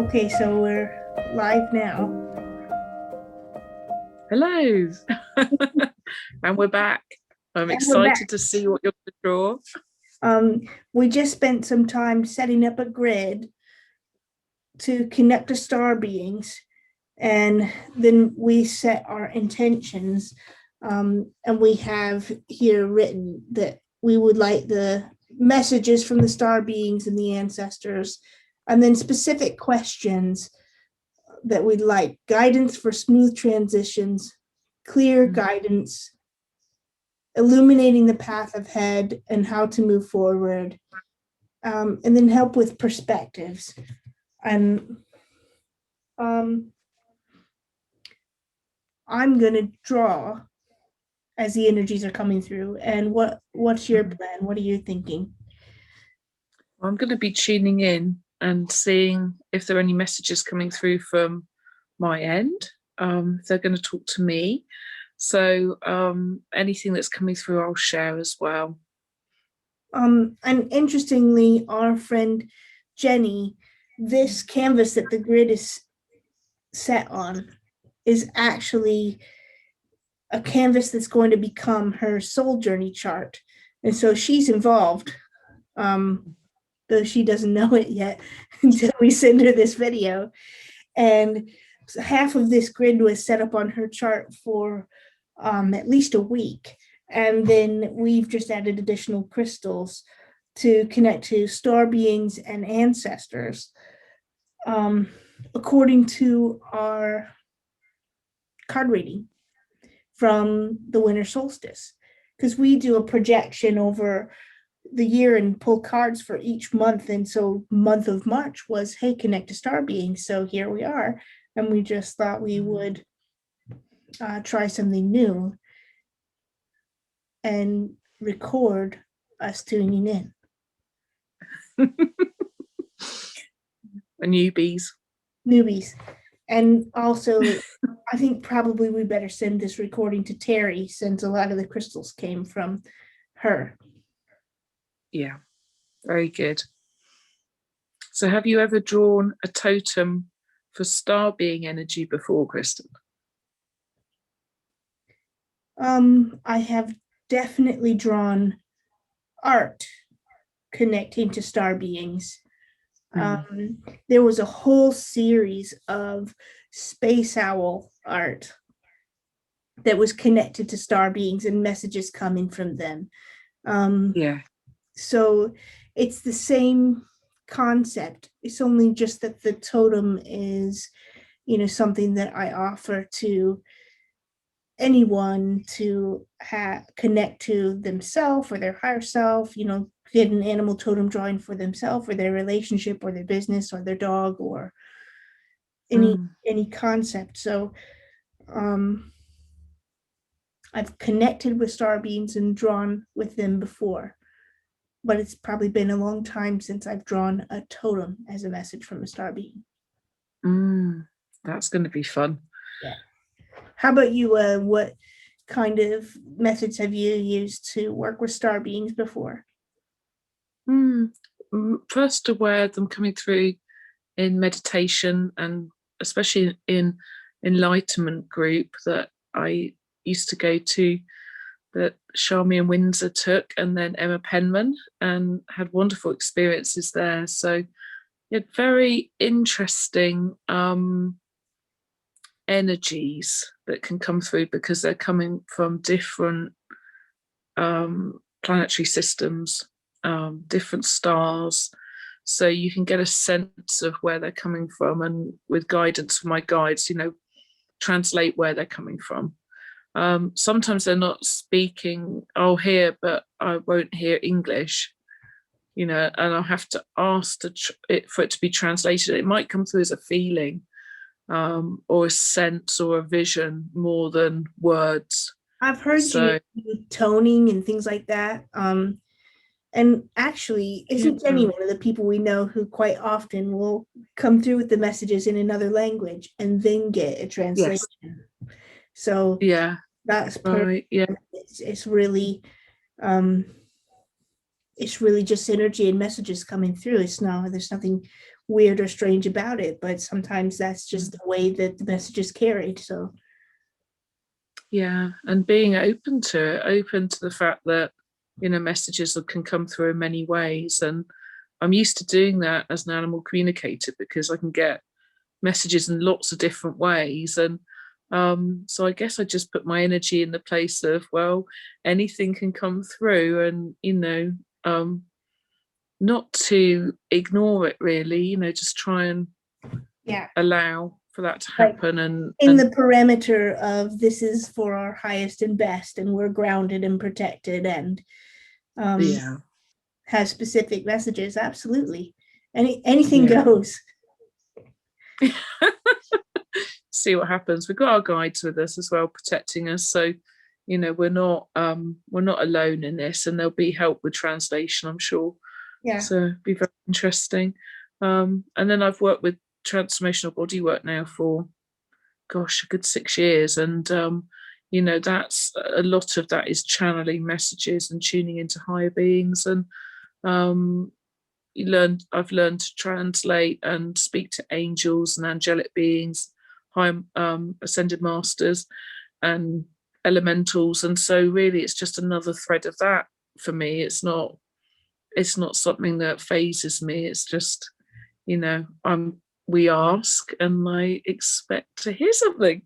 Okay, so we're live now. Hello. And we're back. I'm And we're back. excited to see what you're going to draw. We just spent some time setting up a grid to connect to star beings, and then we set our intentions. And we have here written that we would like the messages from the star beings and the ancestors, and then specific questions that we'd like guidance for smooth transitions, clear guidance, illuminating the path ahead and how to move forward, and then help with perspectives. And I'm going to draw as the energies are coming through. And what's your plan? What are you thinking? I'm going to be tuning in and seeing if there are any messages coming through from my end. If they're going to talk to me. So anything that's coming through, I'll share as well. And interestingly, our friend Jenny, this canvas that the grid is set on is actually a canvas that's going to become her soul journey chart. And so she's involved, though she doesn't know it yet until we send her this video. And half of this grid was set up on her chart for at least a week. And then we've just added additional crystals to connect to star beings and ancestors, according to our card reading from the winter solstice, because we do a projection over the year and pull cards for each month. And so month of March was, hey, connect to star beings. So here we are. And we just thought we would try something new and record us tuning in. Newbies. And also, I think probably we better send this recording to Terry, since a lot of the crystals came from her. Yeah, very good. So have you ever drawn a totem for star being energy before, Kristen? I have definitely drawn art connecting to star beings. There was a whole series of space owl art that was connected to star beings and messages coming from them. So it's the same concept. It's only just that the totem is, something that I offer to anyone to connect to themselves or their higher self, get an animal totem drawing for themselves or their relationship or their business or their dog or any concept. So I've connected with star beings and drawn with them before, but it's probably been a long time since I've drawn a totem as a message from a star being. That's going to be fun. Yeah. How about you? What kind of methods have you used to work with star beings before? First aware of them coming through in meditation, and especially in enlightenment group that I used to go to, that Charmian Windsor took, and then Emma Penman, and had wonderful experiences there. So you had very interesting energies that can come through because they're coming from different planetary systems, different stars. So you can get a sense of where they're coming from, and with guidance from my guides, translate where they're coming from. Sometimes they're not speaking, I'll hear, but I won't hear English, and I'll have to ask for it to be translated. It might come through as a feeling, or a sense or a vision more than words. I've heard you toning and things like that. And actually, isn't Jenny one of the people we know who quite often will come through with the messages in another language and then get a translation? Yes. So yeah, that's perfect. Right, yeah. It's really just energy and messages coming through. There's nothing weird or strange about it, but sometimes that's just the way that the message is carried. So yeah, and being open to it, open to the fact that, you know, messages can come through in many ways. And I'm used to doing that as an animal communicator because I can get messages in lots of different ways. And so I guess I just put my energy in the place of, well, anything can come through, and, you know, not to ignore it really, you know, just try and yeah, allow for that to like happen. And in the parameter of this is for our highest and best, and we're grounded and protected, and yeah. has specific messages. Absolutely. Anything Yeah. goes. See what happens. We've got our guides with us as well, protecting us. So, you know, we're not alone in this, and there'll be help with translation, I'm sure. Yeah. So it'll be very interesting. And then I've worked with transformational bodywork now for, gosh, a good 6 years. And you know, that's a lot of that is channeling messages and tuning into higher beings. And I've learned to translate and speak to angels and angelic beings, high ascended masters and elementals. And so really it's just another thread of that for me. It's not something that phases me. It's just, you know, we ask and I expect to hear something.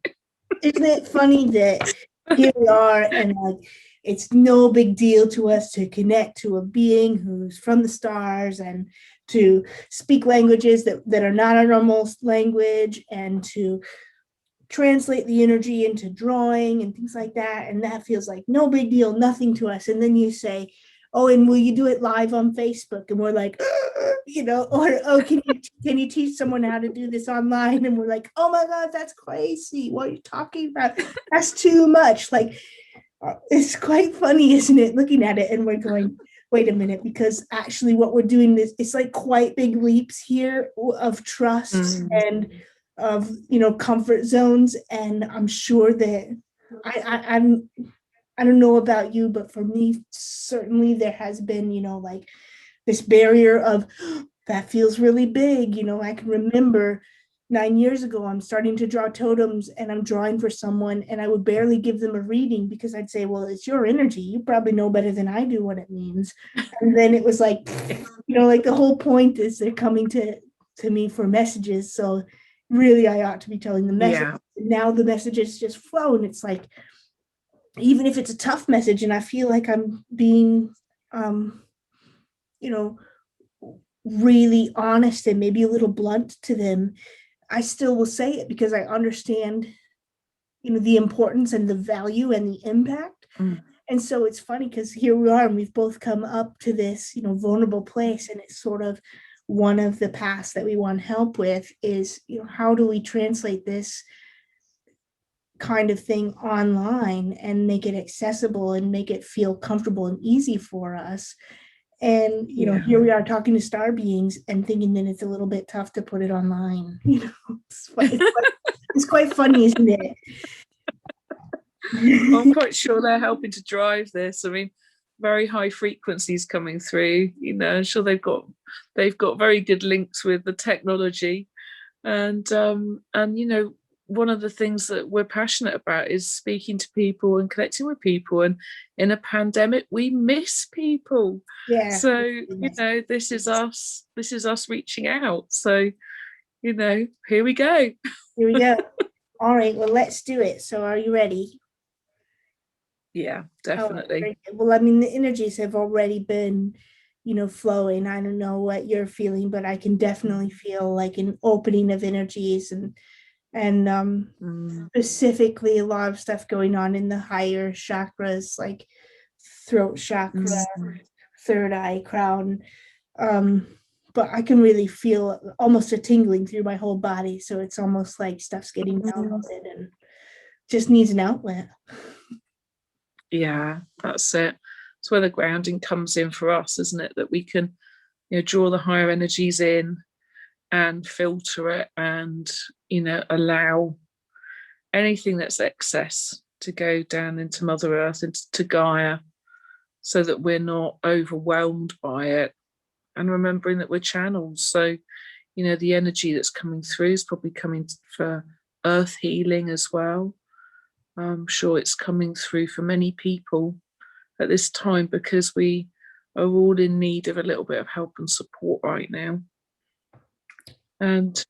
Isn't it funny that here we are, and like it's no big deal to us to connect to a being who's from the stars, and to speak languages that are not our normal language, and to translate the energy into drawing and things like that. And that feels like no big deal, nothing to us. And then you say, oh, and will you do it live on Facebook? And we're like, you know, or, oh, can you teach someone how to do this online? And we're like, oh my God, that's crazy. What are you talking about? That's too much. Like, it's quite funny, isn't it? Looking at it and we're going, wait a minute, because actually what we're doing is, it's like quite big leaps here of trust and of, you know, comfort zones. And I'm sure that I don't know about you, but for me, certainly there has been, you know, like this barrier of that feels really big. You know, I can remember 9 years ago, I'm starting to draw totems and I'm drawing for someone, and I would barely give them a reading because I'd say, well, it's your energy. You probably know better than I do what it means. And then it was like, you know, like the whole point is they're coming to me for messages. So really, I ought to be telling the message. Yeah. Now the messages just flow, and it's like, even if it's a tough message and I feel like I'm being, you know, really honest and maybe a little blunt to them, I still will say it because I understand, you know, the importance and the value and the impact. And so it's funny because here we are and we've both come up to this, you know, vulnerable place. And it's sort of one of the paths that we want help with is, you know, how do we translate this kind of thing online and make it accessible and make it feel comfortable and easy for us. And, you know, here we are talking to star beings and thinking that it's a little bit tough to put it online. You know, it's quite funny, isn't it? I'm quite sure they're helping to drive this. I mean, very high frequencies coming through, you know. I'm sure they've got very good links with the technology. And you know, one of the things that we're passionate about is speaking to people and connecting with people. And in a pandemic, we miss people. Yeah. So, you know, this is us reaching out. So, you know, here we go. Here we go. All right, well, let's do it. So are you ready? Yeah, definitely. Well, I mean, the energies have already been, you know, flowing. I don't know what you're feeling, but I can definitely feel like an opening of energies, and specifically a lot of stuff going on in the higher chakras, like throat chakra, third eye, crown. But I can really feel almost a tingling through my whole body. So it's almost like stuff's getting downloaded and just needs an outlet. Yeah, that's it. It's where the grounding comes in for us, isn't it? That we can, you know, draw the higher energies in and filter it, and, you know, allow anything that's excess to go down into Mother Earth, into Gaia, so that we're not overwhelmed by it. And remembering that we're channels. So, you know, the energy that's coming through is probably coming for earth healing as well. I'm sure it's coming through for many people at this time because we are all in need of a little bit of help and support right now. And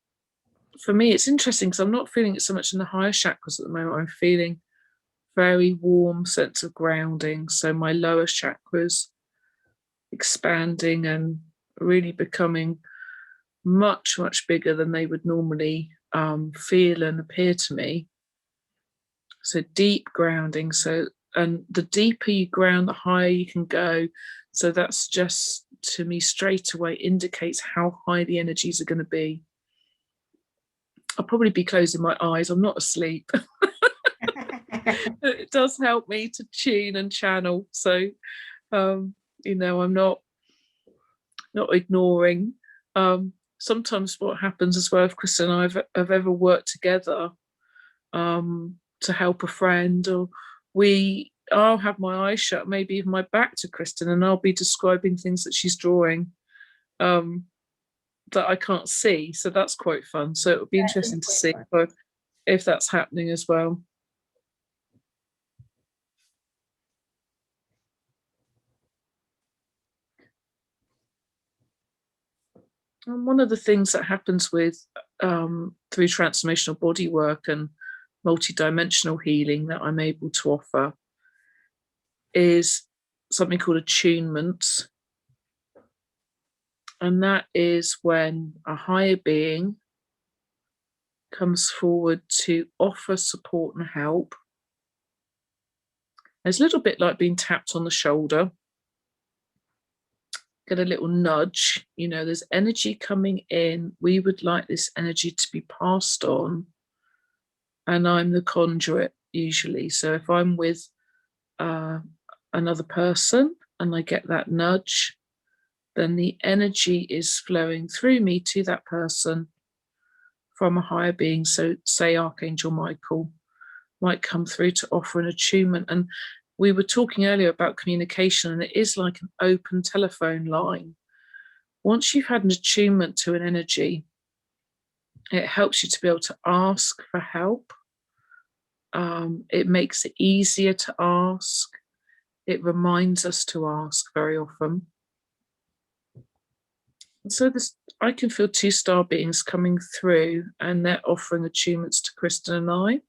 for me, it's interesting because I'm not feeling it so much in the higher chakras at the moment. I'm feeling very warm sense of grounding. So my lower chakras expanding and really becoming much, much bigger than they would normally feel and appear to me. So deep grounding. So, and the deeper you ground, the higher you can go. So that's just, to me, straight away indicates how high the energies are going to be. I'll probably be closing my eyes. I'm not asleep. It does help me to tune and channel. So, you know, I'm not ignoring. Sometimes what happens as well, if Chris and I have ever worked together to help a friend, or I'll have my eyes shut, maybe even my back to Kristen, and I'll be describing things that she's drawing that I can't see. So that's quite fun. So it'll be interesting to see if that's happening as well. And one of the things that happens with through transformational body work and multidimensional healing that I'm able to offer is something called attunement. And that is when a higher being comes forward to offer support and help. It's a little bit like being tapped on the shoulder. Get a little nudge, you know, there's energy coming in. We would like this energy to be passed on. And I'm the conduit usually. So if I'm with another person and I get that nudge, then the energy is flowing through me to that person from a higher being. So say Archangel Michael might come through to offer an attunement. And we were talking earlier about communication, and it is like an open telephone line. Once you've had an attunement to an energy, it helps you to be able to ask for help. It makes it easier to ask. It reminds us to ask very often. And so I can feel two star beings coming through, and they're offering attunements to Kristen and I.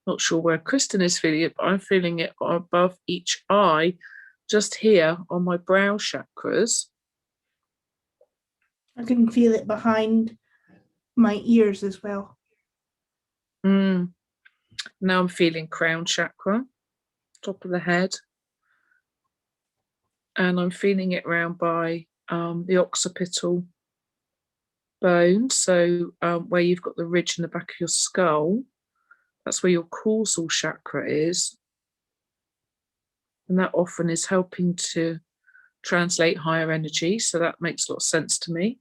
Not sure where Kristen is feeling it, but I'm feeling it above each eye, just here on my brow chakras. I can feel it behind my ears as well. Now I'm feeling crown chakra, top of the head. And I'm feeling it around by the occipital bone. So where you've got the ridge in the back of your skull, that's where your causal chakra is. And that often is helping to translate higher energy. So that makes a lot of sense to me.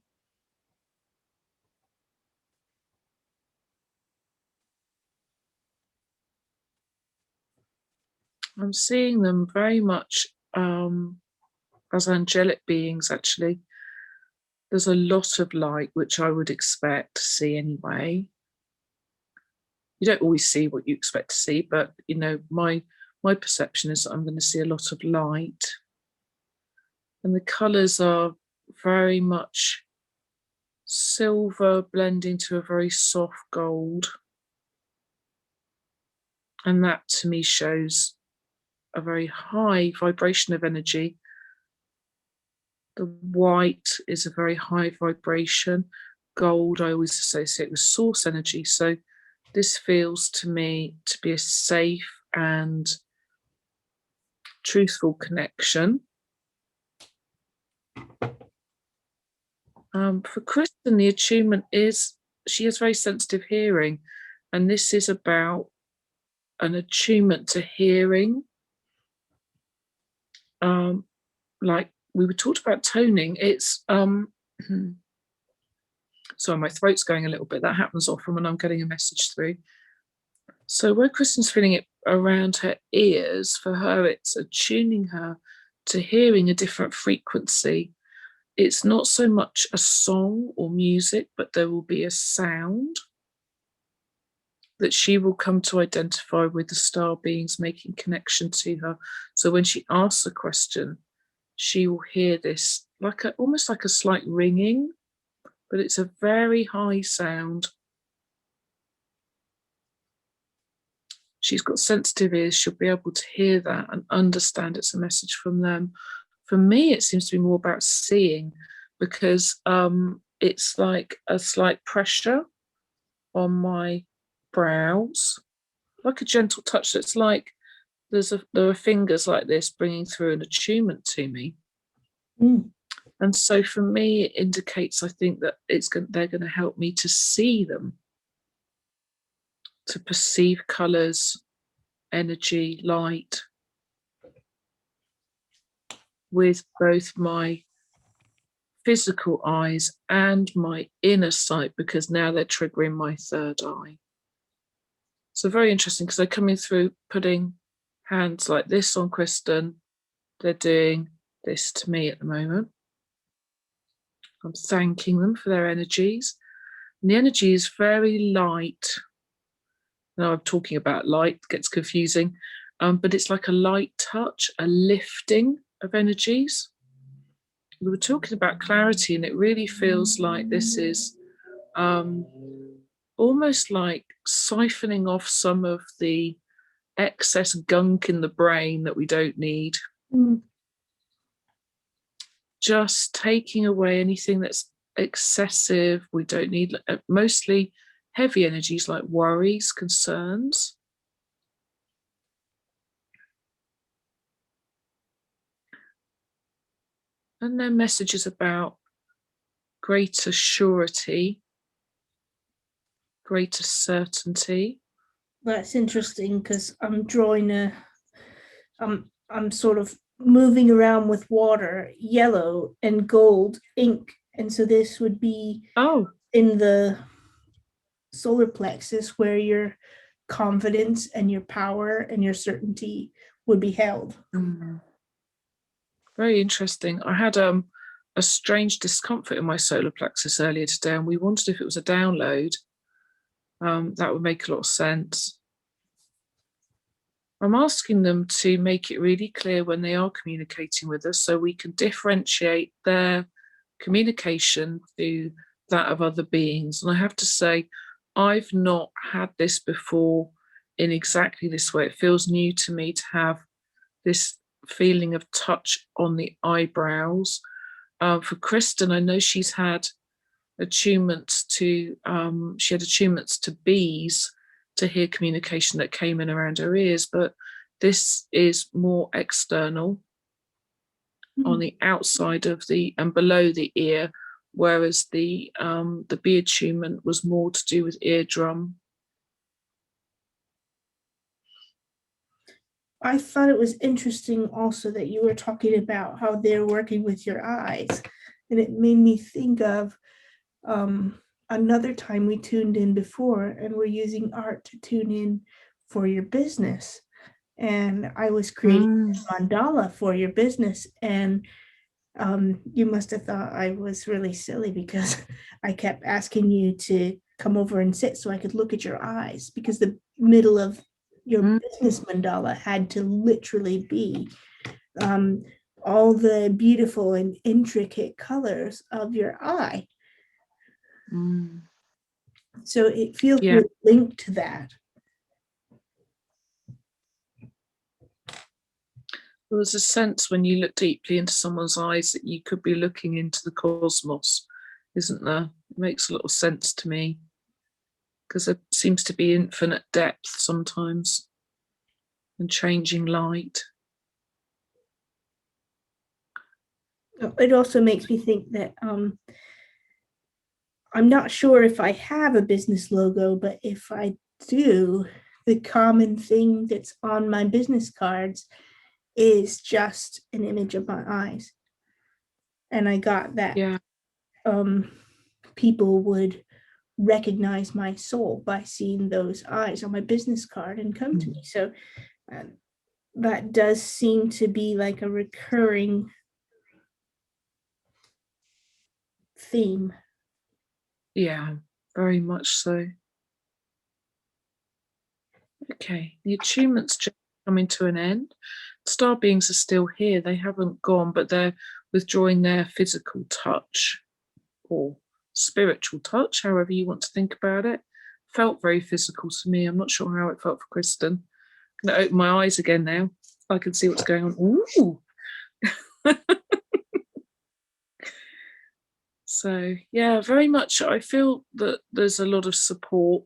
I'm seeing them very much as angelic beings, actually. There's a lot of light, which I would expect to see anyway. You don't always see what you expect to see, but, you know, my perception is that I'm going to see a lot of light. And the colours are very much silver blending to a very soft gold. And that to me shows a very high vibration of energy. The white is a very high vibration. Gold I always associate with source energy. So this feels to me to be a safe and truthful connection. For Kristen, the attunement is, she has very sensitive hearing, and this is about an attunement to hearing. Like we were talked about toning, it's sorry, my throat's going a little bit. That happens often when I'm getting a message through. So where Kristen's feeling it around her ears, for her, it's attuning her to hearing a different frequency. It's not so much a song or music, but there will be a sound that she will come to identify with the star beings making connection to her. So when she asks a question, she will hear this almost like a slight ringing, but it's a very high sound. She's got sensitive ears. She'll be able to hear that and understand it's a message from them. For me, it seems to be more about seeing, because it's like a slight pressure on my brows, like a gentle touch. So it's like there are fingers like this bringing through an attunement to me. And so for me, it indicates, I think, that they're going to help me to see them, to perceive colours, energy, light, with both my physical eyes and my inner sight, because now they're triggering my third eye. So very interesting, because they're coming through, putting hands like this on Kristen. They're doing this to me at the moment. I'm thanking them for their energies. And the energy is very light. Now I'm talking about light, gets confusing, but it's like a light touch, a lifting of energies. We were talking about clarity, and it really feels like this is almost like siphoning off some of the excess gunk in the brain that we don't need. Just taking away anything that's excessive. We don't need, mostly heavy energies like worries, concerns. And then messages about greater surety, greater certainty. That's interesting, because I'm drawing I'm sort of moving around with water, yellow and gold ink. And so this would be in the solar plexus, where your confidence and your power and your certainty would be held. Very interesting. I had a strange discomfort in my solar plexus earlier today, and we wondered if it was a download. That would make a lot of sense. I'm asking them to make it really clear when they are communicating with us, so we can differentiate their communication to that of other beings. And I have to say, I've not had this before in exactly this way. It feels new to me to have this feeling of touch on the eyebrows. For Kristen, I know she's had attunements to bees, to hear communication that came in around her ears, but this is more external, on the outside of and below the ear, whereas the bee attunement was more to do with eardrum. I thought it was interesting also that you were talking about how they're working with your eyes, and it made me think of another time we tuned in before, and we're using art to tune in for your business. And I was creating this mandala for your business, and you must have thought I was really silly, because I kept asking you to come over and sit so I could look at your eyes, because the middle of your business mandala had to literally be all the beautiful and intricate colors of your eye. So it feels really linked to that. There's a sense when you look deeply into someone's eyes that you could be looking into the cosmos, isn't there? It makes a lot of sense to me, because there seems to be infinite depth sometimes, and changing light. It also makes me think that I'm not sure if I have a business logo, but if I do, the common thing that's on my business cards is just an image of my eyes. And I got that people would recognize my soul by seeing those eyes on my business card and come to me. So that does seem to be like a recurring theme. Yeah, very much so. Okay, the attunement's just coming to an end. Star beings are still here. They haven't gone, but they're withdrawing their physical touch or spiritual touch, however you want to think about it. Felt very physical to me. I'm not sure how it felt for Kristen. I'm going to open my eyes again now. I can see what's going on. Ooh. So, yeah, very much. I feel that there's a lot of support.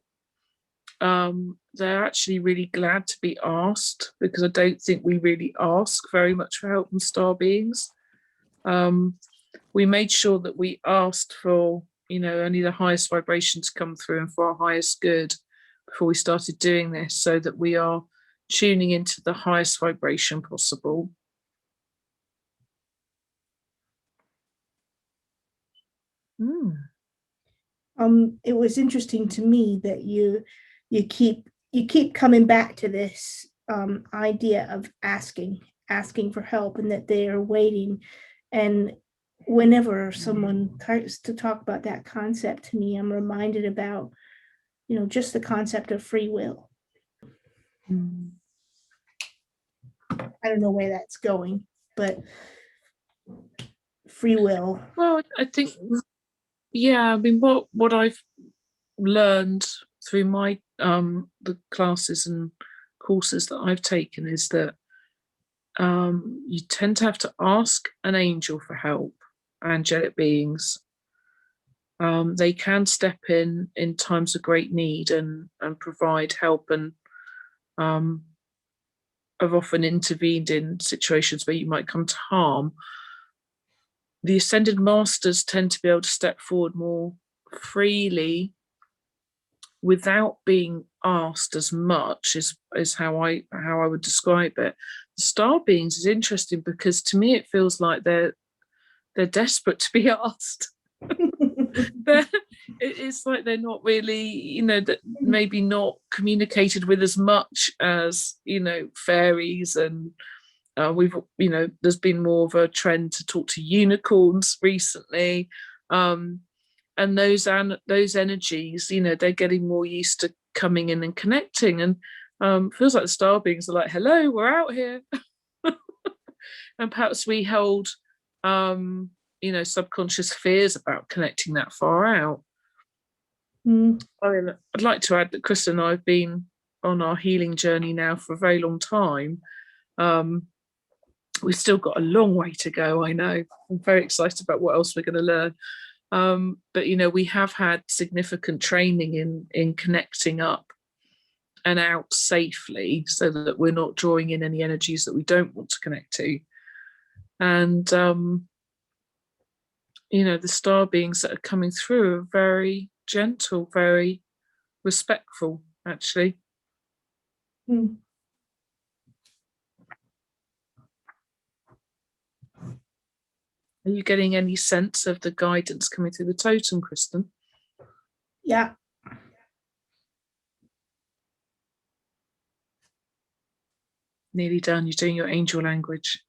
They're actually really glad to be asked, because I don't think we really ask very much for help from star beings. We made sure that we asked for, only the highest vibration to come through and for our highest good before we started doing this, so that we are tuning into the highest vibration possible. It was interesting to me that you keep coming back to this idea of asking for help, and that they are waiting. And whenever someone starts to talk about that concept to me, I'm reminded about, just the concept of free will. I don't know where that's going, but free will. Well, I think, yeah, I mean, what I've learned through my the classes and courses that I've taken is that you tend to have to ask an angel for help, angelic beings. They can step in times of great need and provide help, and have often intervened in situations where you might come to harm. The ascended masters tend to be able to step forward more freely without being asked as much, is how I would describe it. The star beings is interesting because to me it feels like they're desperate to be asked. It's like they're not really, that maybe not communicated with as much as, fairies, and we've, there's been more of a trend to talk to unicorns recently. And those energies, they're getting more used to coming in and connecting, and feels like the star beings are like, hello, we're out here. And perhaps we hold subconscious fears about connecting that far out. I'd like to add that Chris and I have been on our healing journey now for a very long time. We've still got a long way to go, I know. I'm very excited about what else we're going to learn. But we have had significant training in connecting up and out safely, so that we're not drawing in any energies that we don't want to connect to. And the star beings that are coming through are very gentle, very respectful, actually. Are you getting any sense of the guidance coming through the totem, Kristen? Yeah. Nearly done. You're doing your angel language.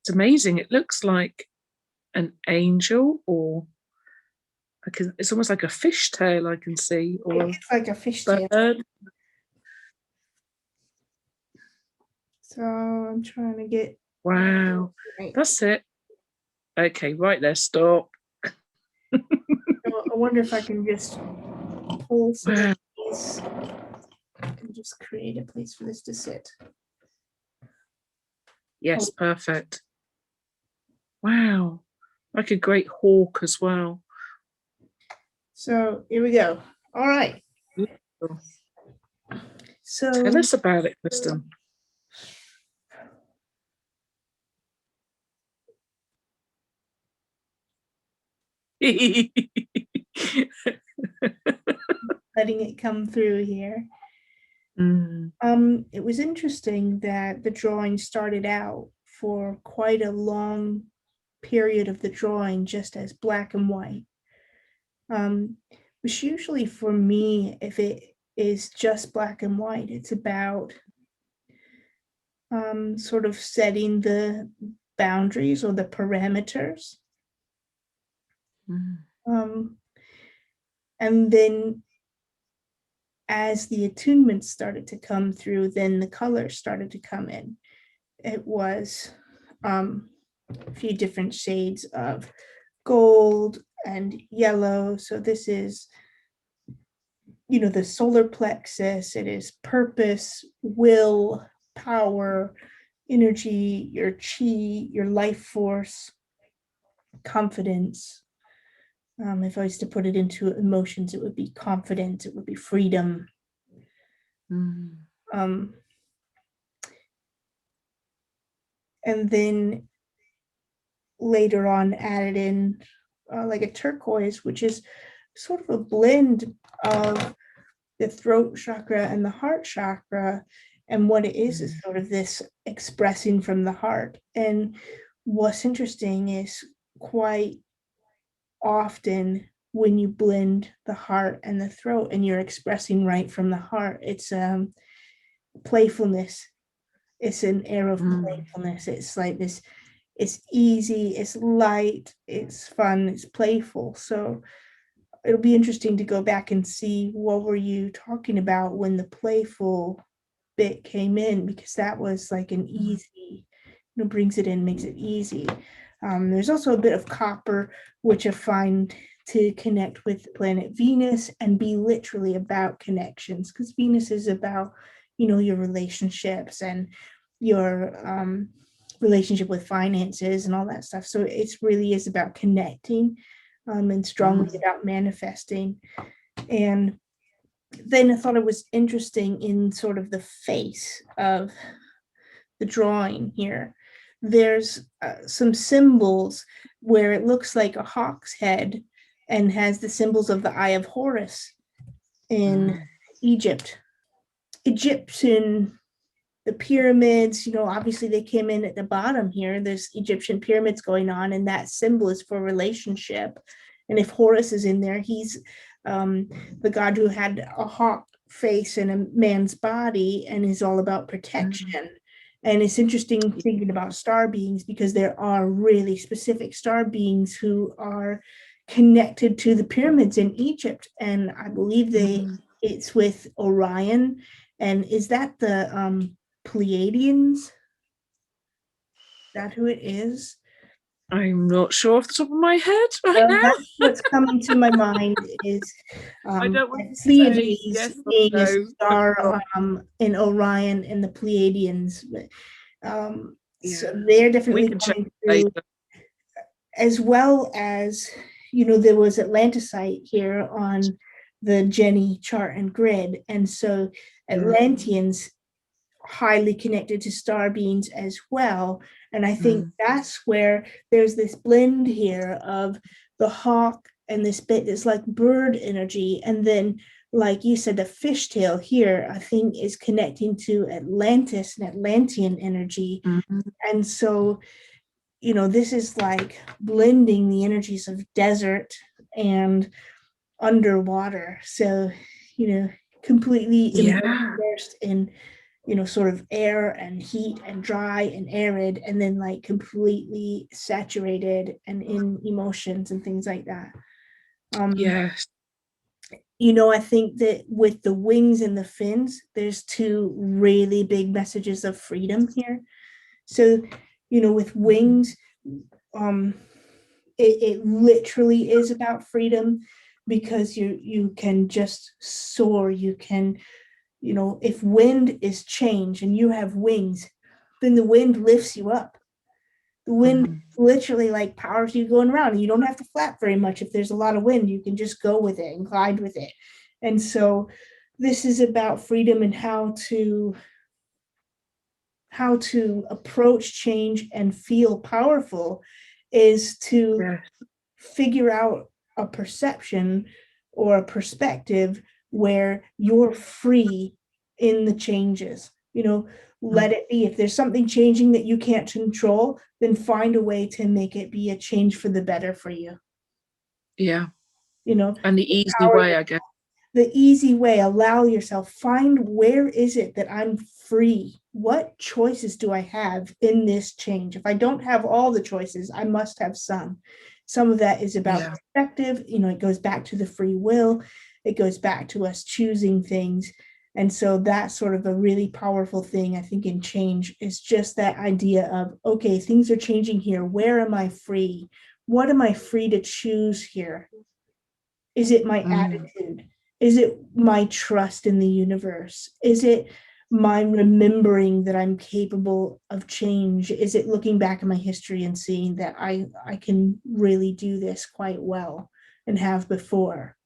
It's amazing. It looks like an angel, or it's almost like a fishtail I can see, or it's like a fishtail. So I'm trying to get. Wow, that's it. Okay, right there, stop. I wonder if I can just pull some of these and just create a place for this to sit. Yes, perfect. Wow, like a great hawk as well. So here we go. All right. So tell us about it, Kristen. Letting it come through here. It was interesting that the drawing started out for quite a long period of the drawing just as black and white. Which usually for me, if it is just black and white. It's about sort of setting the boundaries or the parameters. And then as the attunements started to come through, then the colors started to come in. It was a few different shades of gold and yellow. So this is, the solar plexus. It is purpose, will, power, energy, your chi, your life force, confidence. If I was to put it into emotions, it would be confidence, it would be freedom. And then later on added in like a turquoise, which is sort of a blend of the throat chakra and the heart chakra. And what it is sort of this expressing from the heart. And what's interesting is quite often when you blend the heart and the throat and you're expressing right from the heart, it's playfulness. It's an air of playfulness. It's like this, it's easy, it's light, it's fun, it's playful. So it'll be interesting to go back and see what were you talking about when the playful bit came in, because that was like an easy, brings it in, makes it easy. There's also a bit of copper, which I find to connect with planet Venus and be literally about connections, because Venus is about, your relationships and your relationship with finances and all that stuff. So it really is about connecting and strongly about manifesting. And then I thought it was interesting in sort of the face of the drawing here. There's some symbols where it looks like a hawk's head and has the symbols of the Eye of Horus in Egypt. Egyptian, the pyramids, obviously they came in at the bottom here. There's Egyptian pyramids going on, and that symbol is for relationship. And if Horus is in there, he's the god who had a hawk face and a man's body and is all about protection. And it's interesting thinking about star beings, because there are really specific star beings who are connected to the pyramids in Egypt. And I believe it's with Orion. And is that the Pleiadians? Is that who it is? I'm not sure off the top of my head right now. That's what's coming to my mind is I don't want to Pleiades say yes or being no. a star in Orion and the Pleiadians. So they're definitely coming through, as well as, there was Atlanticite here on the Jenny chart and grid. And so Atlanteans highly connected to star beings as well. And I think that's where there's this blend here of the hawk and this bit that's like bird energy. And then, like you said, the fishtail here, I think, is connecting to Atlantis and Atlantean energy. And so, this is like blending the energies of desert and underwater. So, completely immersed in sort of air and heat and dry and arid, and then like completely saturated and in emotions and things like that. Yes. I think that with the wings and the fins, there's two really big messages of freedom here. So, with wings, it literally is about freedom, because you can just soar. You can, if wind is change and you have wings, then the wind lifts you up. The wind literally like powers you going around, and you don't have to flap very much. If there's a lot of wind, you can just go with it and glide with it. And so this is about freedom and how to approach change and feel powerful, is to figure out a perception or a perspective where you're free in the changes. Let it be. If there's something changing that you can't control, then find a way to make it be a change for the better for you. And the easy way, I guess. the easy way, allow yourself, find where is it that I'm free? What choices do I have in this change? If I don't have all the choices, I must have some. Some of that is about Yeah. perspective. It goes back to the free will. It goes back to us choosing things. And so that's sort of a really powerful thing, I think, in change is just that idea of, okay, things are changing here. Where am I free? What am I free to choose here? Is it my Mm. attitude? Is it my trust in the universe? Is it my remembering that I'm capable of change? Is it looking back at my history and seeing that I can really do this quite well and have before?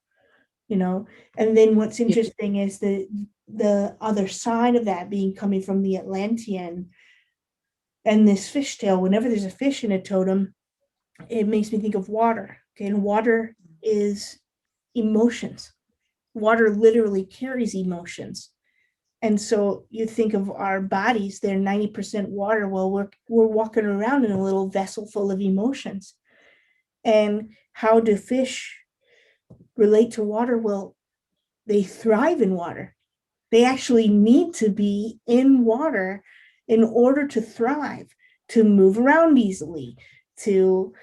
And then what's Yeah. interesting is the other side of that being coming from the Atlantean and this fishtail. Whenever there's a fish in a totem, it makes me think of water. Okay, and water is emotions. Water literally carries emotions. And so you think of our bodies, they're 90% water. Well, we're walking around in a little vessel full of emotions. And how do fish relate to water? Well, they thrive in water. They actually need to be in water in order to thrive, to move around easily, to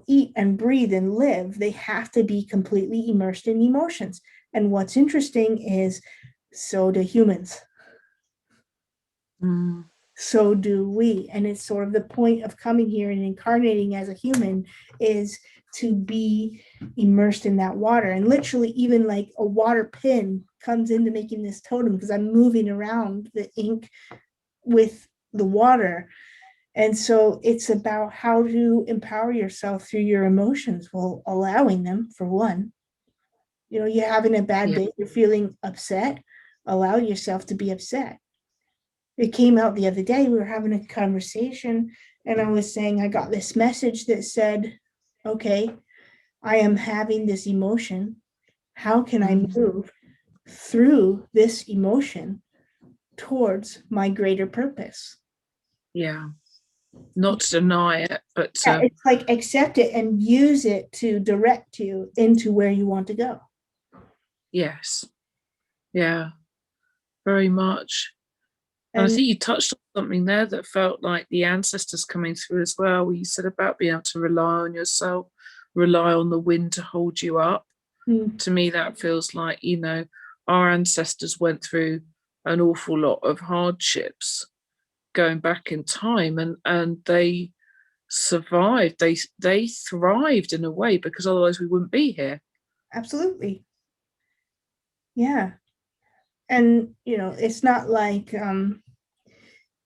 eat and breathe and live. They have to be completely immersed in emotions. And what's interesting is so do humans. Mm. So do we. And it's sort of the point of coming here and incarnating as a human is to be immersed in that water. And literally, even like a water pin comes into making this totem because I'm moving around the ink with the water. And so it's about how to empower yourself through your emotions, well, allowing them for one. You're having a bad Yeah. day, you're feeling upset, allow yourself to be upset. It came out the other day. We were having a conversation, and I was saying I got this message that said, okay, I am having this emotion. How can I Mm. move through this emotion towards my greater purpose? Yeah. Not to deny it, but Yeah, to, it's like accept it and use it to direct you into where you want to go. yes. Yeah, very much. And I And think you touched on something there that felt like the ancestors coming through as well, where you said about being able to rely on yourself, rely on the wind to hold you up. mm, To me, that feels like, our ancestors went through an awful lot of hardships going back in time, and they survived. They thrived in a way because otherwise we wouldn't be here. absolutely. Yeah. And, it's not like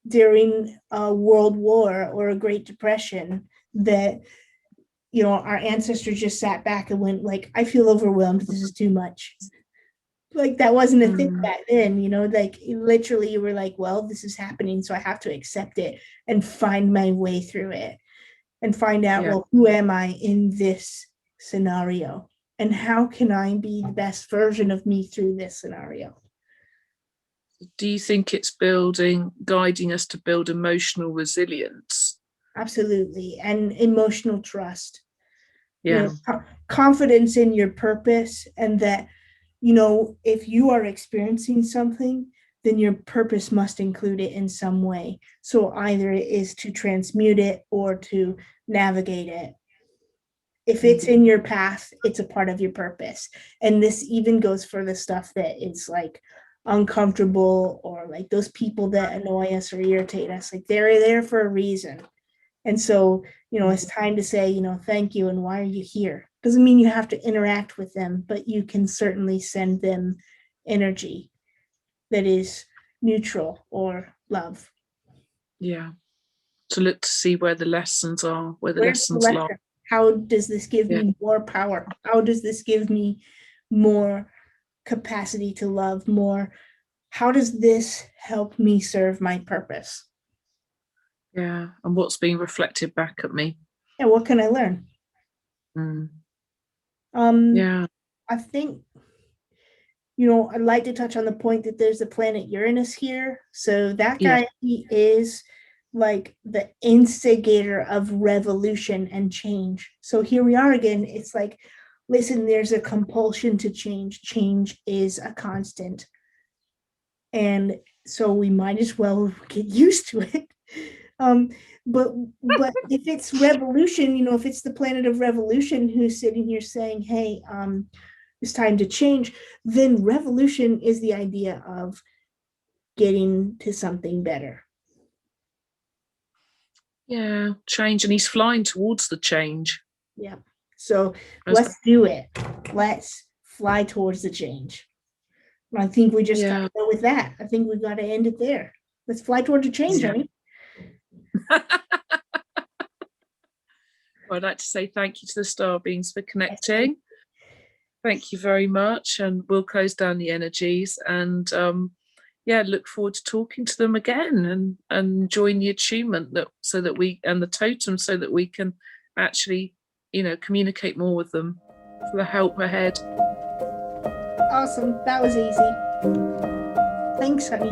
during a world war or a Great Depression that our ancestors just sat back and went like, I feel overwhelmed, this is too much. Like that wasn't a thing Mm. back then. Like literally you were like, well, this is happening, so I have to accept it and find my way through it and find out, Yeah. well, who am I in this scenario and how can I be the best version of me through this scenario? Do you think it's guiding us to build emotional resilience? Absolutely. And emotional trust, Yeah. confidence in your purpose, and that if you are experiencing something, then your purpose must include it in some way. So either it is to transmute it or to navigate it. If it's Mm. in your path, it's a part of your purpose. And this even goes for the stuff that is like uncomfortable or like those people that annoy us or irritate us. Like they're there for a reason. And so, it's time to say, thank you and why are you here? Doesn't mean you have to interact with them, but you can certainly send them energy that is neutral or love. Yeah. To look to see where the lessons are, where the Where's the lessons lie. lesson? How does this give Yeah. me more power? How does this give me more capacity to love more? How does this help me serve my purpose? Yeah. And what's being reflected back at me. And what can I learn? Mm. Um, Yeah. I think I'd like to touch on the point that there's a planet Uranus here. So that Yeah. guy, he is like the instigator of revolution and change. So here we are again. It's like, listen, there's a compulsion to change. Change is a constant. And so we might as well get used to it. But if it's revolution, if it's the planet of revolution who's sitting here saying, hey, it's time to change, then revolution is the idea of getting to something better. Yeah, change, and he's flying towards the change. Yeah. So let's do it. Let's fly towards the change. I think we just got to go with that. I think we've got to end it there. Let's fly towards the change, honey. Well, I'd like to say thank you to the star beings for connecting. Thank you very much. And we'll close down the energies and look forward to talking to them again and join the attunement so that we and the totem so that we can actually, communicate more with them for the help ahead. Awesome. That was easy. Thanks, honey.